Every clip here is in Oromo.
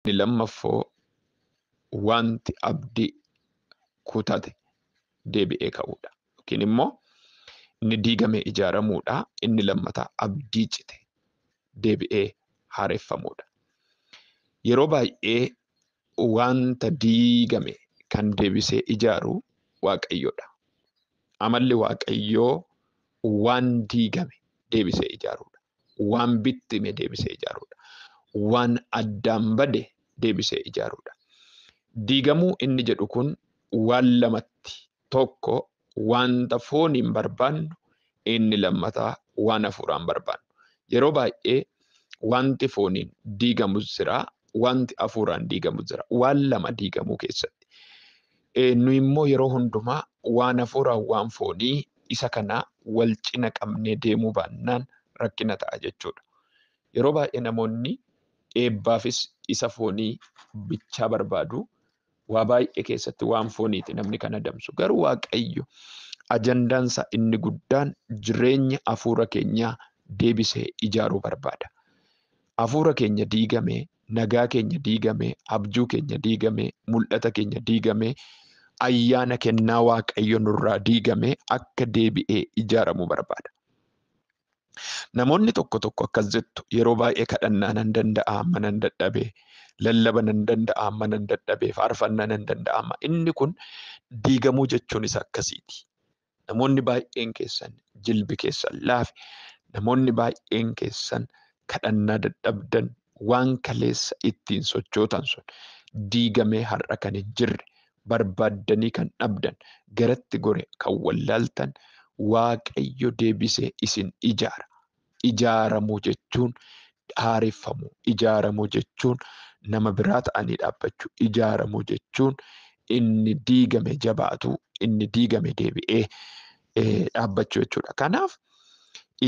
Inni lammaffoo wanti abdii kutate deebi'ee ka'uudha. Yookiin immoo inni diigamee ijaaramuudha. Inni lammataa abdii cite deebi'ee haareffamuudha. Yeroo baay'ee wanta diigame kan deebisee ijaaru Waaqayyoodha. Amalli Waaqayyoo waan diigame deebisee ijaaruudha. Waan bittime deebisee ijaaruudha. Waan addaan bade deebisee ijaaruudha. Diigamuu inni jedhu kun waan lamatti. Tokko wanta fooniin barbaannu, inni lammataa waan hafuuraan barbaannu. Yeroo baay'ee wanti fooniin diigamus jira, wanti hafuuraan diigamus jira. Waan lama diigamuu keessatti. Nu immoo yeroo hundumaa waan hafuuraan waan foonii isa kana wal cina qabnee deemuu baannaan rakkina ta'a jechuudha. Yeroo baay'ee namoonni eebbaafis isa foonii bichaa barbaadu. Waa baay'ee keessatti waan fooniiti namni kan adamsu. Garuu Waaqayyo ajandaansa inni guddaan jireenya hafuura keenyaa deebisee ijaaruu barbaada. Hafuura keenya diigame, nagaa keenya diigame, abjuu keenya diigame, mul'ata keenya diigame, ayyaana kennaa Waaqayyo nurraa diigame akka deebi'ee ijaaramuu barbaada. Namoonni tokko tokko akkas jettu, yeroo baay'ee kadhannaa nan danda'a amma nan dadhabee, lallaba nan danda'a amma nan dadhabee, faarfannaa nan danda'a amma. Inni kun diigamuu jechuun isa akkasiiti. Namoonni baay'een keessan jilbi keessan laafe, namoonni baay'een keessan kadhannaa dadhabdan, waan kaleessa ittiin sochootan sun diigamee har'a kan hin jirre, barbaaddanii kan dhabdan, garatti gore kan wallaaltan, Waaqayyo deebisee isin ijaara. Ijaaramuu jechuun haareffamuu. Ijaaramuu jechuun nama biraa ta'anii dhaabbachuu. Ijaaramuu jechuun inni diigame jabaatu, inni diigame deebi'ee dhaabbachuu jechuudha. Kanaaf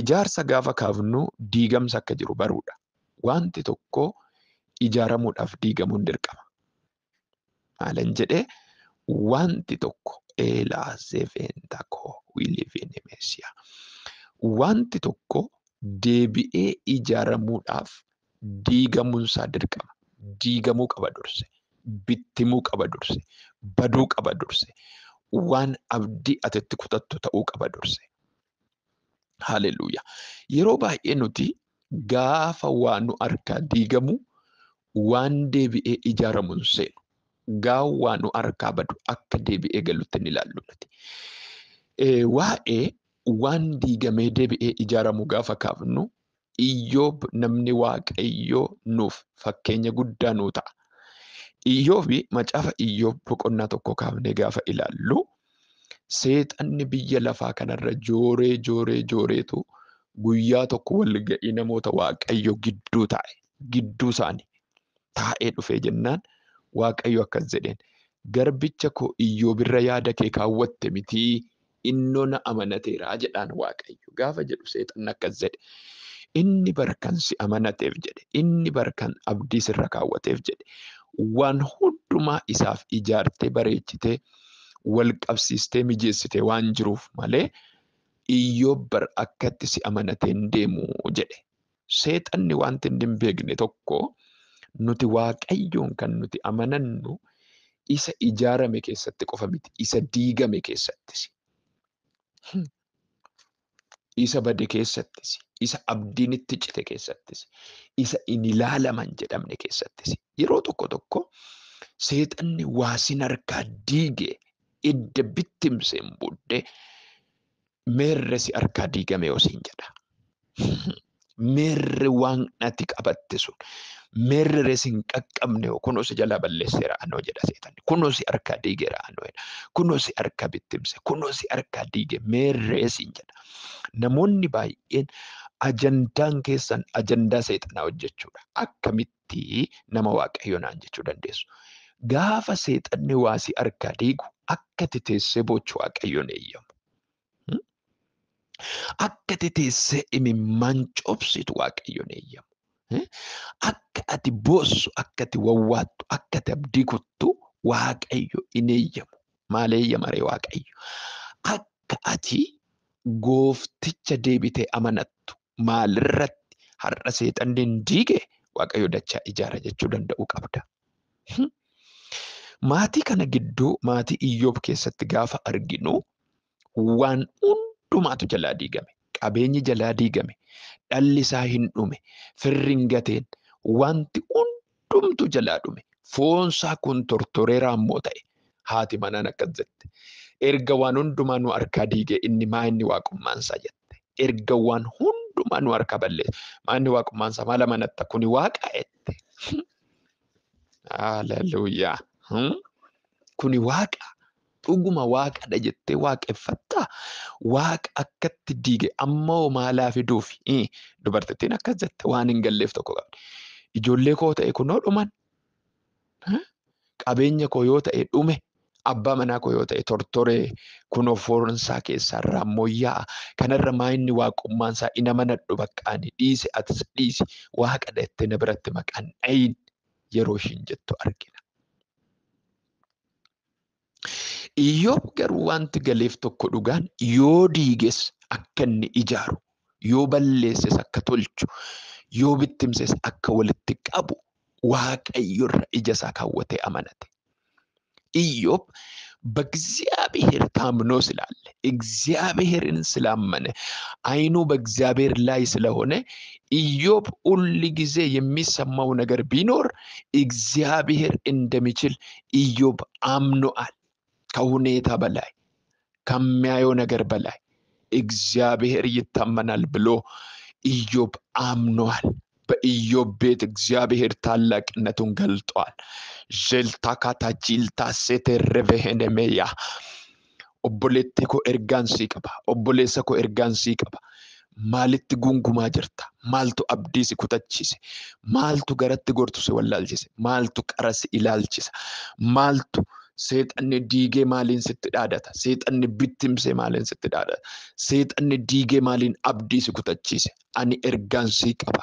ijaarsa gaafa kaafnu diigamsa akka jiru baruudha. Wanti tokko ijaaramuudhaaf diigamuun dirqama. Maalan jedhee wanti tokko wanti tokko deebi'ee ijaaramuudhaaf diigamuunsaa dirqama. Diigamuu qaba durse. Bittimuu qaba durse. Baduu qaba durse. Waan abdii atitti kutattu ta'uu qaba durse. Haleluuyaa. Yeroo baay'ee nuti gaafa waan nu harkaa diigamu waan deebi'ee ijaaramuun seenu. Gaafa waan nu harkaa badu akka deebi'ee galutti ni ilaallu nuti. Waa'ee waan diigamee deebi'ee ijaaramu gaafa kaafnu, Iyyoob namni Waaqayyoo nuuf fakkeenya guddaa nuu ta'a. Iyyoobi macaafa Iyyoob boqonnaa tokko kaafnee gaafa ilaallu, seexanni biyya lafaa kanarra jooreetu guyyaa tokko wal ga'ii namoota Waaqayyo gidduu taa'e. Gidduu isaanii taa'ee dhufee jennaan Waaqayyo akkas jedheen, garbicha koo Iyyoobirra yaada kee kaawwatte mitii, innoo na amanateera jedhaan Waaqayyo. Gaafa jedhu seexanni akkas jedhe, inni barkan si amanateef jedhe, inni barkan abdii sirra kaawwateef jedhe, waan hundumaa isaaf ijaartee bareechitee wal qabsiistee mijeessitee waan jiruuf malee Iyyoob bar akkatti si amanateen deemu jedhe. Seexanni wanti hin beekne tokko, nuti Waaqayyoon kan nuti amanannu isa ijaarame keessatti qofa miti, isa diigame keessattis. Isa bade keessattis, isa abdiin itti cite keessattis, isa hin ilaalaman jedhamne keessattis. Yeroo tokko tokko seexanni waasin harkaa diige idda bittimseen booddee meerre si harkaa diigame osiin jedha. Meerre waan ati qabatte sun, meerre si hin qaqqabne kunoo si jalaa balleesseera anoo jedha seexanni. Kunoo si harkaa diigeera anoo jedha. Kunoo si harkaa bittimse, kunoo si harkaa diige meerre siin jedha. Namoonni baay'een ajandaan keessan ajandaa seexanaa hojjechuudha. Akkamitti nama Waaqayyo naan jechuu dandeessu? Gaafa seexanni waa si harkaa diigu akka ati teessee boochu Waaqayyoon eeyyamu. Akka ati teessee imimmaan cobsitu Waaqayyoon eeyyamu. Akka ati boossu, akka ati wawwaattu, akka ati abdii kuttu Waaqayyo hin eeyyamu. Maal eeyyama ree Waaqayyo? Akka ati Goofticha deebitee amanattu. Maalirratti har'a seexanni hin diige Waaqayyo dachaa ijaara jechuu danda'uu qabda. Maatii kana gidduu maatii Iyyoob keessatti gaafa arginu waan hundumaatu jalaa diigame. Qabeenyi jalaa diigame. Dhalli isaa hin dhume. Firri hin gateen. Wanti hundumtu jalaa dhume. Foonsaa kun tortoreeraa immoo ta'e. Haati manaan akkas jette. Erga waan hundumaa nu harkaa diige inni maa inni waaqummaansaa jette. Erga waan hundumaa nu harkaa balleesse. Maa inni waaqummaansaa maal amanatta kuni waaqa jette. Hallelujaa. Kuni waaqa. Dhuguma waaqadha jettee waaqeffattaa. Waaqa akkatti diige ammoo maalaa fiduufi. Dubartittiin akkas jette waan hin galleef tokko qabdi. Ijoollee koo ta'e kunoo dhuman. Qabeenya koo yoo ta'e dhume. Abbaa manaa koo yoo ta'e tortoree kunoo foonsaa keessaa irraa mooyyaa. Kanarra maa inni waaqummaansaa ina manadhu baqqaani dhiise atis dhiisi waaqadha jettee na biratti maqaan dhayin yeroo ishiin jettu argina. Iyyoob garuu wanti galeef tokko dhugaan yoo diiges akka inni ijaaru, yoo balleesses akka tolchu, yoo bittimses akka walitti qabu waaqayyorra ija isaa kaawwatee amanate. Iyyoob በእግዚአብሔር ታምኖ ስላለ እግዚአብሔርን ስላመነ አይኑ በእግዚአብሔር ላይ ስለሆነ ኢዮብ ሁሉ ጊዜ የሚሰማው ነገር ቢኖር እግዚአብሔር እንደሚችል ኢዮብ አምኗል። ከሁኔታ በላይ ከሚያየው ነገር በላይ እግዚአብሔር ይታመናል ብሎ ኢዮብ አምኗል። በኢዮብ ቤት እግዚአብሔር ታላቅነቱን ገልጧል። ጀልታካታ ጂልታ ሴተረቨሄነሜያ ኦቦሌቴ ኮ ኤርጋንሲ ቀባ ኦቦሌሰ ኮ ኤርጋንሲ ቀባ ማልት ጉንጉማ ጅርታ ማልቱ አብዲስ ኩተቺስ ማልቱ ገረት ጎርቱስ ወላልጂስ ማልቱ ቀረስ ኢላልቺስ ማልቱ ሰይጣን ዲጌ ማሊን ስትዳዳታ ሰይጣን ቢትምሴ ማሊን ስትዳዳታ ሰይጣን ዲጌ ማሊን አብዲስ ኩተቺስ አኒ ኤርጋንሲ ቀባ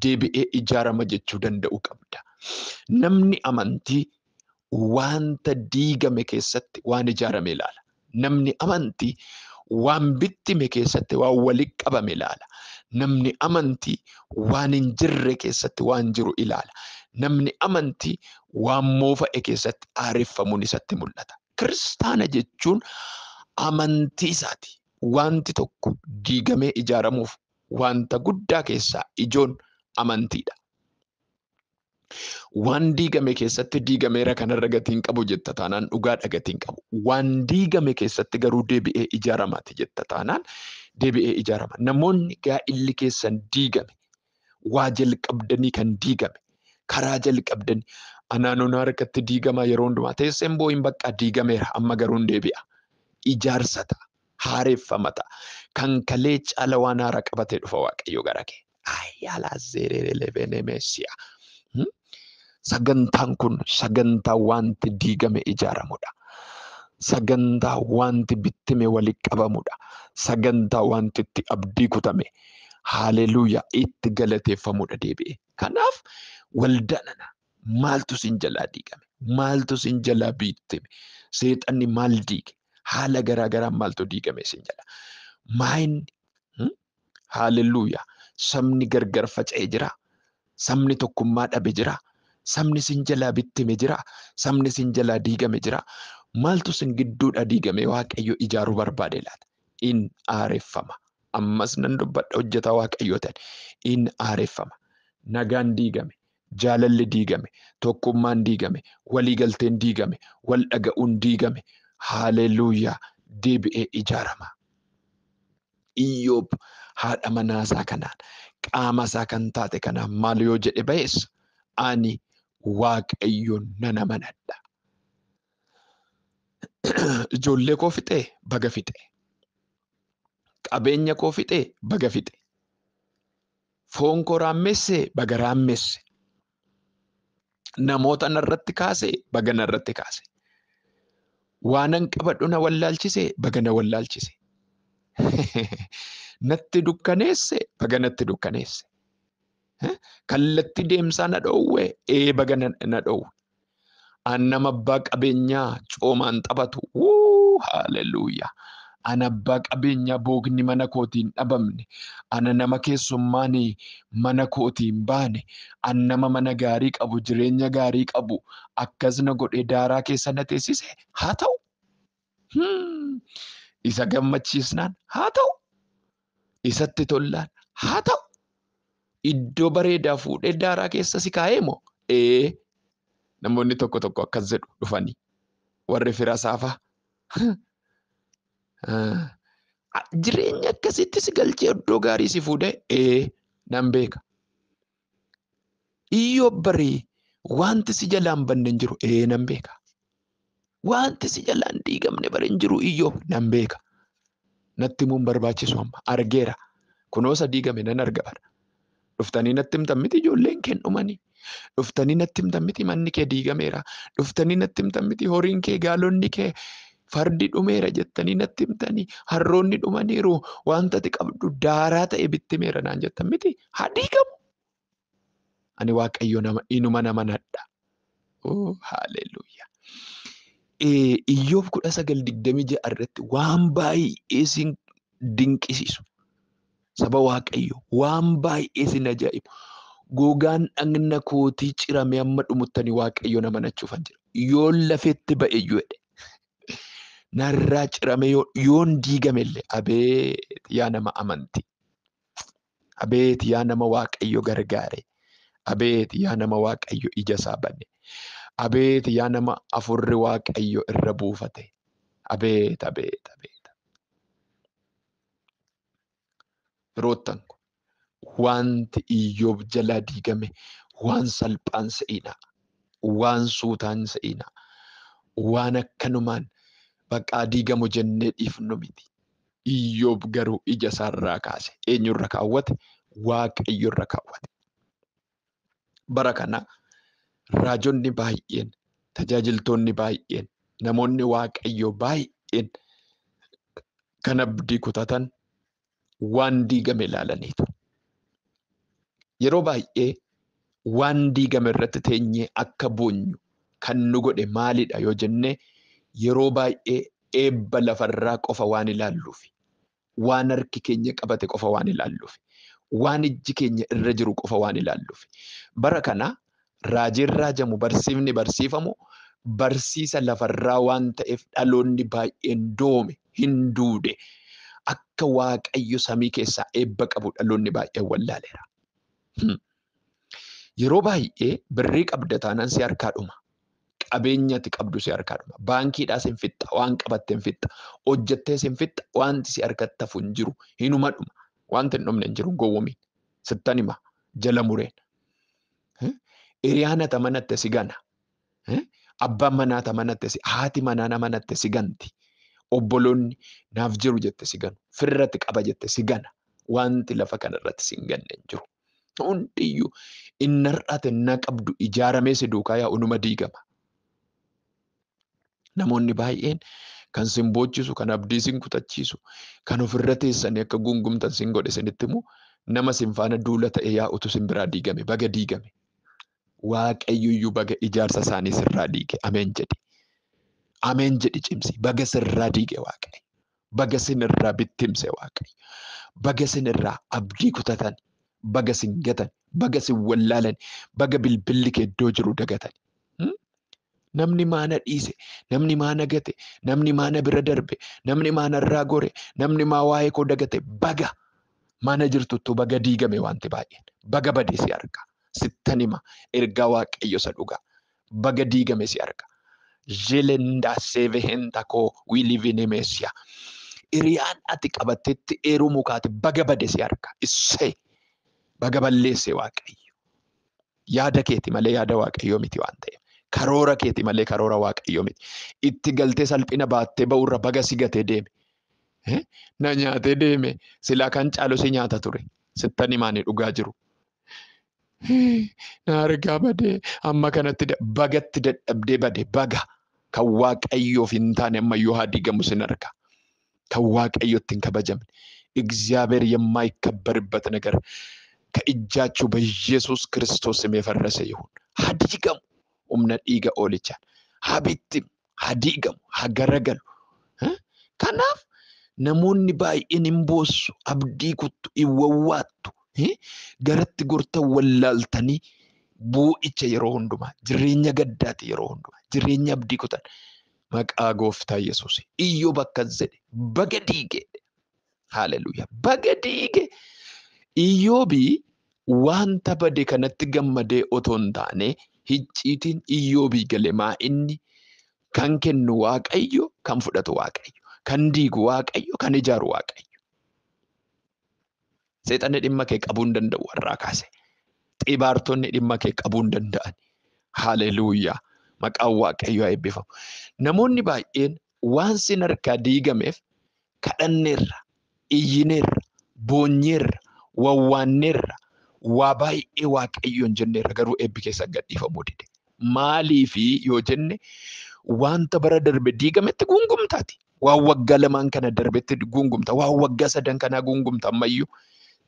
ዴቢኤ ኢጃራማ ጀቹ ደንደኡ ቀብዳ namni amantii wanta diigame keessatti waan ijaarame ilaala. Namni amantii waan bittime keessatti waan walitti qabame ilaala. Namni amantii waan hin jirre keessatti waan jiru ilaala. Namni amantii waan moofa'e keessatti aareffamuun isatti mul'ata. Kiristaana jechuun amantii isaati. Wanti tokko diigamee ijaaramuuf wanta guddaa keessaa ijoon amantiidha. Waan diigame keessatti diigameera kanarra gatiin qabu jetta taanaan dhugaadha gatiin qabu. Waan diigame keessatti garuu deebi'ee ijaaramaati jetta taanaan deebi'ee ijaarama. Namoonni gaa'illi keessan diigame, waa jalqabdanii kan diigame, karaa jalqabdanii anaanoon harkatti diigamaa yeroo hundumaa teesseen boo'in bakka diigameera amma garuu deebi'a. Ijaarsa ta'a, haareeffama ta'a. Kan kalee caala waan haara qabatee dhufa Waaqayyo gara kee. Ayyaalaa zeereelevenemeesiyaa. Sagantaan kun sagantaa wanti diigame ijaaramudha. Sagantaa wanti bittime walitti qabamudha. Sagantaa wanti itti abdii kutame. Haleluuyaa itti galateeffamudha deebi'ee. Kanaaf waldaanana maaltu sin jalaa diigame? Maaltu sin jalaa bittime? Seexanni maal diige? Haala garaagaraa maaltu diigame sin jala? Maayinni haleluuyaa sabni gargar faca'ee jira. Sabni tokkummaa dhabe jira. Sabni sin jalaa bittime jira. Sabni sin jalaa diigame jira. Maaltu sin gidduudha diigame Waaqayyo ijaaruu barbaade laata? In aareffama. Ammas nan dubbadha hojjetaa Waaqayyo ta'e. In aareffama. Nagaan diigame. Jaalalli diigame. Tokkummaan diigame. Waliigalteen diigame. Wal dhaga'uun diigame. Haleluuyaa deebi'ee ijaarama. Iyyoob haadha manaasaa kanaan qaama isaa kan taate kanaan maal yoo jedhe ba'ees ani Waaqayyoon nan amanadha. Ijoollee koo fixee baga fixe. Qabeenya koo fixee baga fixe. Foon koo raammeessee baga raammeesse. Namoota narratti kaasee baga narratti kaase. Waanan qabadhu na wallaalchise baga na wallaalchise. Natti dukkaneesse baga natti dukkaneesse. Kallatti deemsaa na dhoowwe baga na dhoowwe. Annama abbaa qabeenyaa coomaan taphatu. Haleluuyaa. ana abbaa qabeenya boogni mana kootiin dhabamne, ana nama keessummaan mana kootiin baane, an nama mana gaarii qabu, jireenya gaarii qabu, akkas na godhee daaraa keessa na teessise haa ta'u. Isa gammachiisnaan haa ta'u. Isatti tollaan haa ta'u. Iddoo bareedaa fuudhee daaraa keessa si kaa'ee moo? Namoonni tokko tokko akkas jedhu dhufanii warri fira saafaa. Jireenya akkasitti si galchee iddoo gaarii si fuudhee nan beeka. Iyyoob barii wanti si jalaan banne hin jiru nan beeka. Wanti si jalaan diigamne bare hin jiru Iyyoob nan beeka. Natti himuun barbaachisu amma argeera. Kunoo isa diigame nan arga bara. Dhuftanii natti himtan miti ijoolleen kee dhumanii. Dhuftanii natti himtan miti manni kee diigameera. Dhuftanii natti himtan miti horiin kee gaalonni kee fardi dhumeera jettanii natti himtanii harroonni dhumaniiru wanta ati qabdu daaraa ta'e bittimeera naan jettan miti haa diigamu. Ani Waaqayyo inuma nama nadha. Haalleluuyaa. Iyyoob 19:26 irratti waan baay'ee sin dinqisiisu. Saba Waaqayyo waan baay'ee sin ajaa'ibu. Gogaan dhagna kootii cirame amma dhumuttanii Waaqayyo nama nachuufan jira. Yoon lafetti ba'e iyyuu jedhe. Narraa cirame yoon diigamellee abeet yaa nama amantii. Abeet yaa nama Waaqayyo gargaare. Abeet yaa nama Waaqayyo ija isaa bane. Abeet yaa nama afurri Waaqayyo irra buufate. Abeet. Firoottan wanti Iyyoob jalaa diigame waan salphaan se'ina. Waan suutaan se'ina. Waan akkanumaan baqaa diigamu jennee dhiifnu miti. Iyyoob garuu ija isaarraa kaase. Eenyurra kaawwate? Waaqayyorra kaawwate. Bara kana raajonni baay'een, tajaajiltoonni baay'een, namoonni Waaqayyo baay'een kan abdii kutatan waan diigame ilaalaniitu. Yeroo baay'ee waan diigame irratti teenyee akka boonyu kan nu godhe maalidha yoo jenne yeroo baay'ee eebba lafarraa qofa waan ilaalluufi, waan harki keenya qabate qofa waan ilaalluufi, waan ijji keenya irra jiru qofa waan ilaalluufi. Bara kana raajiin raajamu, barsiifni barsiifamu barsiisa lafarraa waan ta'eef dhaloonni baay'een doome hin duude. Akka Waaqayyo samii keessaa eebba qabu dhaloonni baay'een wallaaleera. Yeroo baay'ee birrii qabda taanaan si harkaa dhuma. Qabeenyatti qabdu si harkaa dhuma. Baankiidhaas hin fixxa, waan qabatte hin fixxa, hojjettees hin fixxa, wanti si harkatti hafu hin jiru, hinuma dhuma. Wanti hin dhumne hin jiru gowwoomiin. Sittan hima jala mureen. Hiriyaan ati amanatte si gana. Abbaan manaa ati amanatte si, haati manaa amanatte si ganti. Obboloonni naaf jiru jette si ganu. Firratti qaba jette si gana. Wanti lafa kanarratti si hin ganne hin jiru. Hundiyyuu inni har'ate na qabdu ijaaramee si duukaa yaa unuma diigama. Namoonni baay'een kan sin boochisu, kan abdii sin kutachiisu, kan ofirra teessanii akka gungumtan sin godhe sinitti himu nama sin faana duula ta'e yaa'utu sin biraa diigame, baga diigame. Waaqayyoyyuu baga ijaarsa isaanii sirraa diige. Ameen jedhi. Ameen jedhi cimsi. Baga sirraa diige Waaqayyo. Baga sinirraa bittimse Waaqayyo. Baga sinirraa abdii kutatan. Baga sin gatan. Baga sin wallaalan. Baga bilbilli kee iddoo jiru dagatan. Namni maana dhiise, namni maana gate, namni maana bira darbe, namni maana irraa gore, namni maa waa'ee koo dagate, baga mana jirtuttu baga diigame wanti baay'een. Baga badee si arga. Sittan hima ergaa Waaqayyo isa dhugaa. Baga diigame si arga. Jelenda sevehenta koo wiilivini meesiya. Hiriyaan ati qabattetti eeruu mukaati baga badee si arga. Issee baga balleesse Waaqayyo. Yaada keeti malee yaada Waaqayyoo miti waan ta'eef. Karoora keeti malee karoora Waaqayyoo miti. Itti galtee salphina baattee ba'urra baga si gatee deeme. Na nyaatee deeme silaa kan caalu si nyaata ture. Sittan himaanii dhugaa jiru. Na argaa badee amma kanatti bagatti dadhabdee bade baga kan Waaqayyoof hin taane ammayyuu haa diigamu sin arga. Kan Waaqayyootti hin kabajamne. እግዚአብሔር የማይከበርበት ነገር ከእጃችሁ በኢየሱስ ክርስቶስ ስም የፈረሰ ይሁን። ሀዲገሙ ኡምነ ዲገ ኦልቻን ሀቢትም ሀዲገሙ ሀገረገሉ ከናፍ namoonni baay'een hin boossu, abdii kuttu, hin wawwaattu, garatti gortan wallaaltanii bu'icha yeroo hundumaa, jireenya gaddaati yeroo hundumaa, jireenya abdii kutan. Maqaa gooftaa Yesuus. Iyyoob akkas jedhe, baga diige. Haleluuyaa. Baga diige. Iyyoobii wanta bade kanatti gammadee otoo hin taane hicciitiin Iyyoobii gale maa inni kan kennu Waaqayyo, kan fudhatu Waaqayyo, kan diigu Waaqayyo, kan ijaaru Waaqayyo. Seexanni dhimma kee qabuu hin danda'u warraa kaase. Xibaartonni dhimma kee qabuu hin danda'an. Haleluuyaa. Maqaan Waaqayyoo haa eebbifamu. Namoonni baay'een waan sin harkaa diigameef kadhanneerra, iyyineerra, boonyeerra, wawwaanneerra, waa baay'ee Waaqayyoon jenneerra garuu eebbi keessa gadhiifamuu dide. Maaliifi yoo jenne wanta bara darbe diigametti gungumtaati. Waan waggaa lamaan kana darbetti gungumta. Waan waggaa sadan kanaa gungumta ammayyuu.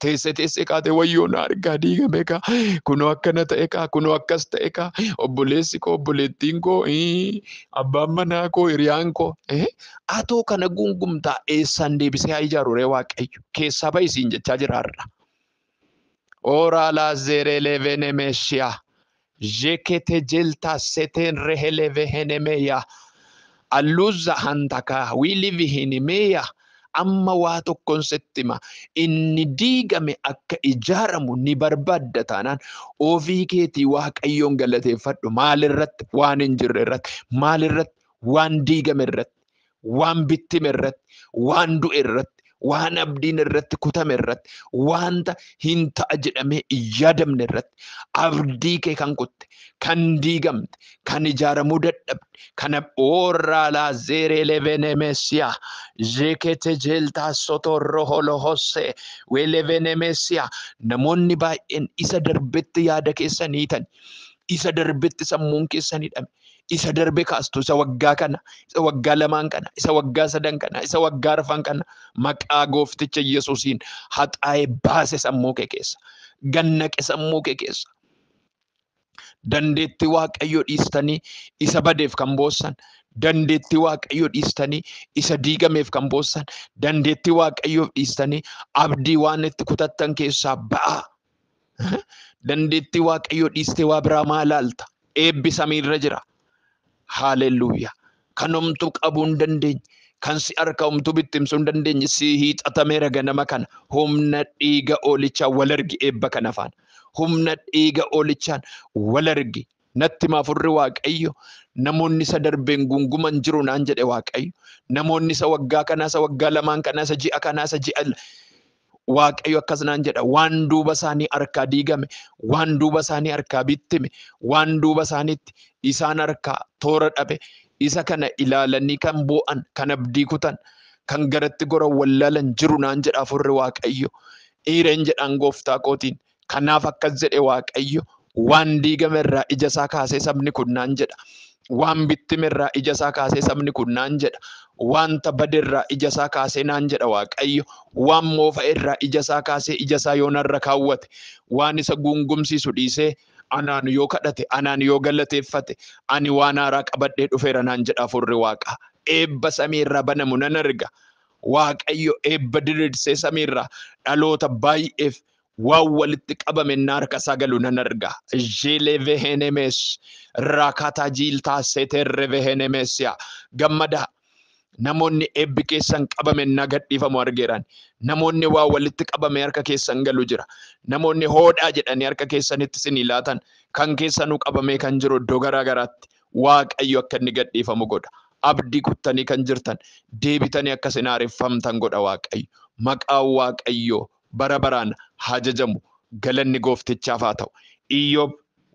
Teessee kaatee wayyoo na argaa diigame kaa, kunoo akkana ta'e kaa, kunoo akkas ta'e kaa, obboleessi koo, obboleettiin koo, abbaan manaa koo, hiriyaan koo. Atoo kana gungumtaa eessaan deebisee haa ijaaru ree Waaqayyo? Keessaa bayisiin jechaa jira har'a. Oraalaa zeereelee venemeeshiyaa. Jekete jelta seten rehele vehenemeya. Alluza hantakaa wili vihinimeya. Amma waa tokkoon settima inni diigame akka ijaaramu ni barbaadda taanaan ofii keetii Waaqayyoon galateeffadhu. Maalirratti? Waan hin jirre irratti. Maalirratti? Waan diigame irratti, waan bittime irratti, waan du'e irratti, waan abdiin irratti kutame irratti, wanta hin ta'a jedhamee yaadamne irratti abdii kee kan kutte, kan diigamte, kan ijaaramuu dadhabde, kana oraalaa zeereelee venemeesiyaa jeekete jeeltaa sotorro holohose weelee venemeesiyaa. Namoonni baay'een isa darbetti yaada keessan hiitan, isa darbetti sammuun keessan hidhame, isa darbe kaastu, isa waggaa kana, isa waggaa lamaan kana, isa waggaa sadan kana, isa waggaa arfan kana maqaa goofticha Yesuusiin haxaa'ee baase sammuu kee keessa, gannaqe sammuu kee keessa. Dandeetti Waaqayyo dhiistanii isa badeef kan boossan, dandeetti Waaqayyo dhiistanii isa diigameef kan boossan, dandeetti Waaqayyo dhiistanii abdii waan itti kutattan keessaa ba'a. Dandeetti Waaqayyo dhiistee waa biraa maal ilaalta? Eebbi samiirra jira. Haleluuyaa. Kan homtuu qabuu hin dandeenye, kan si harka homtuu bittimsuu hin dandeenye si hiixatameera ganama kana. Humna dhiiga oolichaa wal argi eebba kana faana. Humna dhiiga oolichaan wal argi. Natti maafurri Waaqayyo namoonni isa darbeen gunguman jiru naan jedhe Waaqayyo. Namoonni isa waggaa kanaa, isa waggaa lamaan kanaa, isa ji'a kanaa, isa ji'a Waaqayyo akkas naan jedha. Waan duuba isaanii harkaa diigame, waan duuba isaanii harkaa bittime, waan duuba isaaniitti isaan harkaa toora dhabe, isa kana ilaalanii kan boo'an, kan abdii kutan, kan garatti goran wallaalan jiru naan jedha afurri Waaqayyo. Dhiireen jedhaan gooftaa kootiin. Kanaaf akkas jedhe Waaqayyo. Waan diigame irraa ija isaa kaasee sabni kun naan jedha. Waan bittime irraa ija isaa kaasee sabni kun naan jedha. Wanta bade irraa ija isaa kaasee naan jedha Waaqayyo. Waan moofa irraa ija isaa kaasee ija isaa yoo narra kaawwate, waan isa gungumsiisu dhiisee anaan yoo kadhate, anaan yoo galateeffate, ani waan haaraa qabadhee dhufeera naan jedha afurri Waaqaa. Eebba samiirraa banamu nan arga. Waaqayyo eebba diriirsee samiirraa dhaloota baay'eef waan walitti qabame harka sagalu nan arga. Jeelee vehenemes raakata jiiltaa seeterre vehenemesia. Gammada. Namoonni eebbi keessan qabame nagadhiifamu argeeran. Namoonni waa walitti qabame harka keessan galu jira. Namoonni hoodhaa jedhanii harka keessanitti sin ilaatan kan keessanuu qabame kan jiru iddoo garaa garaatti Waaqayyo akka inni gadhiifamu godha. Abdii kuttanii kan jirtan deebitanii akka isin haareffamtan godha Waaqayyo. Maqaa Waaqayyo bara baraan haa jajamu. Galanni gooftichaaf haa ta'u. Iyyoob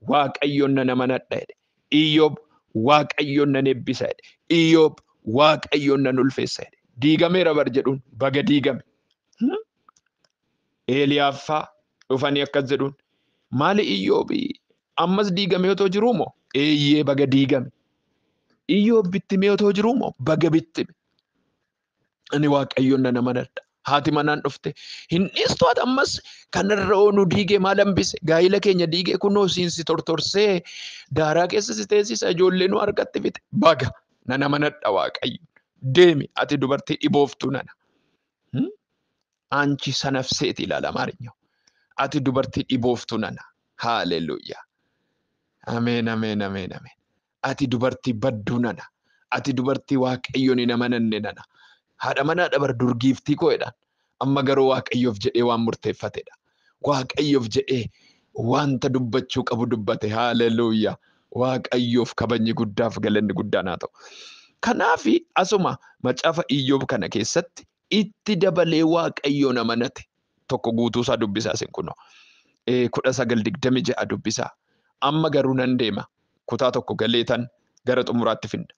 Waaqayyoon nan amanadha jedhe. Iyyoob Waaqayyoon nan eebbisa jedhe. Iyyoob Waaqayyoon nan ulfeessa jedhe. Diigameera bar jedhuun baga diigame. Eeliyaaffaa dhufanii akkas jedhuun maali Iyyoobii ammas diigamee otoo jiruu moo? Eeyyee baga diigame. Iyyoob bittimee otoo jiruu moo? Baga bittime. Ani Waaqayyoon nan amanadha. Haati manaan dhufte hin dhiistu ati ammas kanarra oonu diigee maal hambise? Gaa'ila keenya diigee kunoo siinsi tortorsee daaraa keessa si teessisa ijoollee nu harkatti fite. Baga nan amanadha Waaqayyo. Deemi ati dubartii dhibooftuu nana. አንቺ ሰነፍ ሴት ይላል አማርኛው። አቲ ዱበርቲ ዲቦፍቱ ነና። ሃሌሉያ አሜን አሜን አሜን አሜን። አቲ ዱበርቲ በዱ ነና። አቲ ዱበርቲ waaqayyoon hin amananne nana. Haadha manaa dabar durgiiftii koodhaan amma garuu waaqayyoof jedhee waan murteeffatedha. Waaqayyoof jedhee wanta dubbachuu qabu dubbate. Haleluuyaa. Waaqayyoof kabajni guddaaf galanni guddaan haa ta'u. Kanaafi asuma macaafa Iyyoob kana keessatti itti dabalee waaqayyoon amanate tokko guutuu isaa dubbisaa isin kunoo. 19:26 dubbisaa. Amma garuu nan deema. Kutaa tokko galeetan gara xumuraatti finna.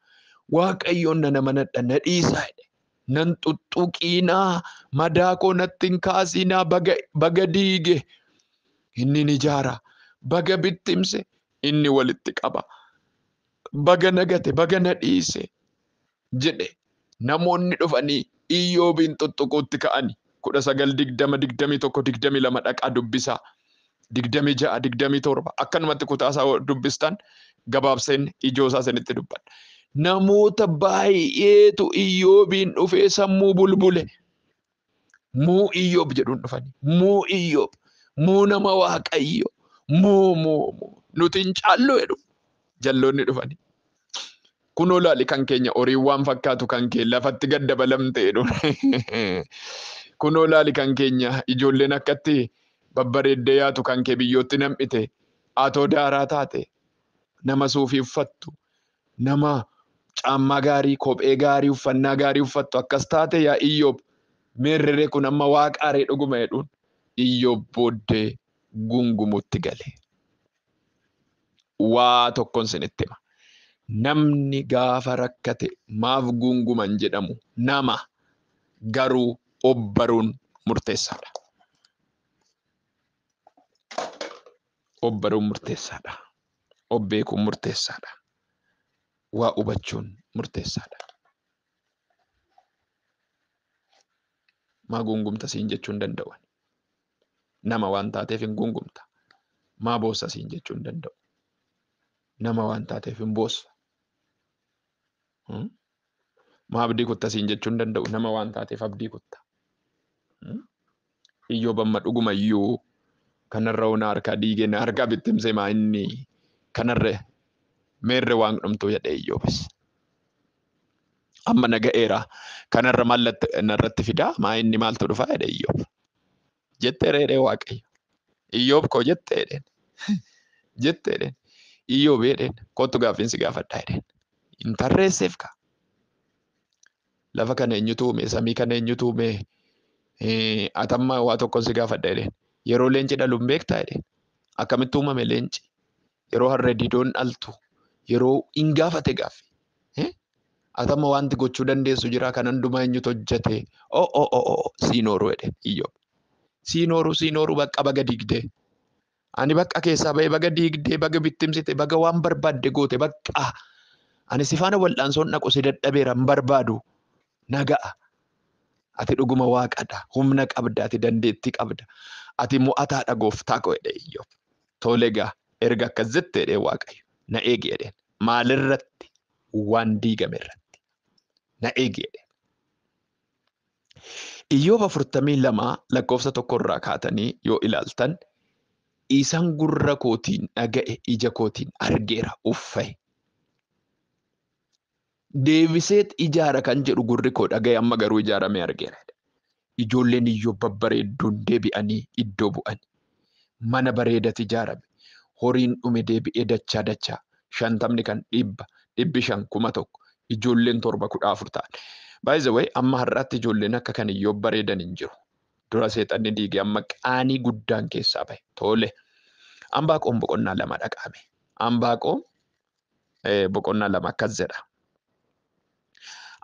Waaqayyoon nan amanadha na dhiisaa jedhe. Nan xuxuqiinaa madaa koo natti hin kaasinaa baga diige inni ni ijaara. Baga bittimse inni walitti qaba. Baga nagate baga na dhiise jedhe. Namoonni dhufanii Iyyoobiin xuxuquutti ka'ani. 19:21-22 dhaqaa dubbisaa. 26-27 akkanumatti kutaasaa dubbistan gabaabseen ijoo isaa sanitti dubbadha. Namoota baay'eetu Iyyoobiin dhufee sammuu bulbule. Muu Iyyoob jedhuun dhufanii. Muu Iyyoob. Muu nama Waaqayyo. Muu. Nuti hin caallu jedhu. Jalloonni dhufanii. Kunoo laali kan keenya horii waan fakkaatu kan kee lafatti gad dabalamte jedhu. Kunoo laali kan keenya ijoolleen akkatti babbareeddee yaatu kan kee biyyootti nam'ite. Atoo daaraa taate. Nama suufii uffattu. Nama caammaa gaarii, kophee gaarii, uffannaa gaarii uffattu akkas taate yaa Iyyoob. Meerree kun amma waaqaaree dhuguma jedhuun. Iyyoob booddee gungumutti gale. Waa tokkoon sinitti hima. Namni gaafa rakkate maaf gunguman jedhamu nama garuu obbaruun murteessaadha. Obbaruun murteessaadha. Obbeekuun murteessaadha. Waa hubachuun murteessaadha. Maa gungumta siin jechuun danda'u. Nama waan taateef hin gungumta. Maa boossa siin jechuun danda'u. Nama waan taateef hin boossa. Maa abdii kutta siin jechuun danda'u. Nama waan taateef abdii kutta. Iyyoob amma dhuguma iyyuu kanarra ona harkaa diigee na harkaa bittimsee maa inni kanarra meerre waan dhumtuu jedhee Iyyoobis. Amma naga'eera kanarra mallattee narratti fidaa maa inni maaltu dhufaa jedhee Iyyoob. Jettee reedhee Waaqayyo. Iyyoob koo jettee jedheen. Jettee jedheen. Iyyoob jedheen kottu gaaffiinsi gaafadhaa jedheen. Hin tarreesseef ka. Lafa kana eenyutu uume samii kana eenyutu uume atamma waa tokkoon si gaafadha jedheen. Yeroo leenci dhaluun beektaa jedheen. Akkamitti uumame leenci? Yeroo harree diidoon dhaltu. Yeroo hin gaafate gaaffi. Atamma wanti gochuu dandeessu jira kan hundumaa eenyutu hojjete. Siinooru jedheen Iyyoob. Siinooru bakka baga diigdee. Ani bakka keessaa ba'ee baga diigdee baga bittimsite baga waan barbaadde goote bakka. Ani si faana wal'aansoon dhaqu si dadhabeera hin barbaadu. Naga'a. Ati dhuguma waaqadha. Humna qabda. Ati dandeettii qabda. Ati mo'ataadha gooftaa koo jedhee Iyyoob. Tole egaa erga akkas jettee jedhee Waaqayyo. Na eegi jedheen. Maalirratti? Waan diigame irratti. Na eegi jedheen. Iyyoob 42 irraa kaatanii yoo ilaaltan isaan gurra kootiin dhaga'e ija kootiin argeera uffaye. Deebiseet ijaara kan jedhu gurri koo dhaga'e amma garuu ijaaramee argeera. Ijoolleen Iyyoob babbareedduun deebi'anii iddoo bu'anii. Mana bareedatti ijaarame. Horiin dhume deebi'ee dachaa. 50 kan 100, 500, 1,000. Ijoolleen 714 ta'an. By the way, amma har'aatti ijoolleen akka kan Iyyoob bareedan hin jiru. Dura seexanni diigee amma qaanii guddaan keessaa bahe. Tole. Anbaaqoom boqonnaa 2 dhaqame. Anbaaqoom boqonnaa 2 akkas jedha.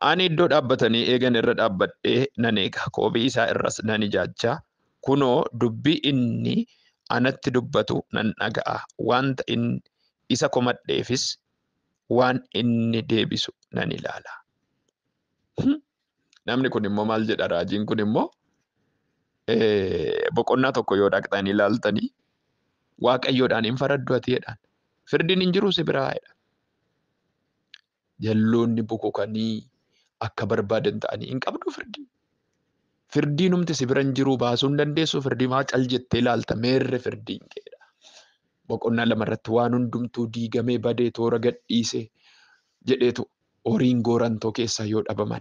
Ani iddoo dhaabbatanii eegan irra dhaabbadhee nan eega. Koobii isaa irras nan ijaajjaa. Kunoo dubbii inni anatti dubbatu nan dhaga'a. Wanta inni isa komadheefis waan inni deebisu nan ilaala. Namni kun immoo maal jedha raajiin kun immoo boqonnaa tokko yoo dhaqxanii ilaaltanii Waaqayyoodhaan hin faraddu ati jedhaan. Firdiin hin jiru si biraa jedha. Jalloonni bukukanii akka barbaadan ta'anii hin qabdu firdi. Firdiin humti si biran jiru baasuu hin dandeessu. Firdii maa cal jettee ilaalta meerre firdiin keedha. Boqonnaa lamarratti waan hundumtuu diigamee badee toora gadhiisee jedheetu horiin goorantoo keessaa yoo dhabaman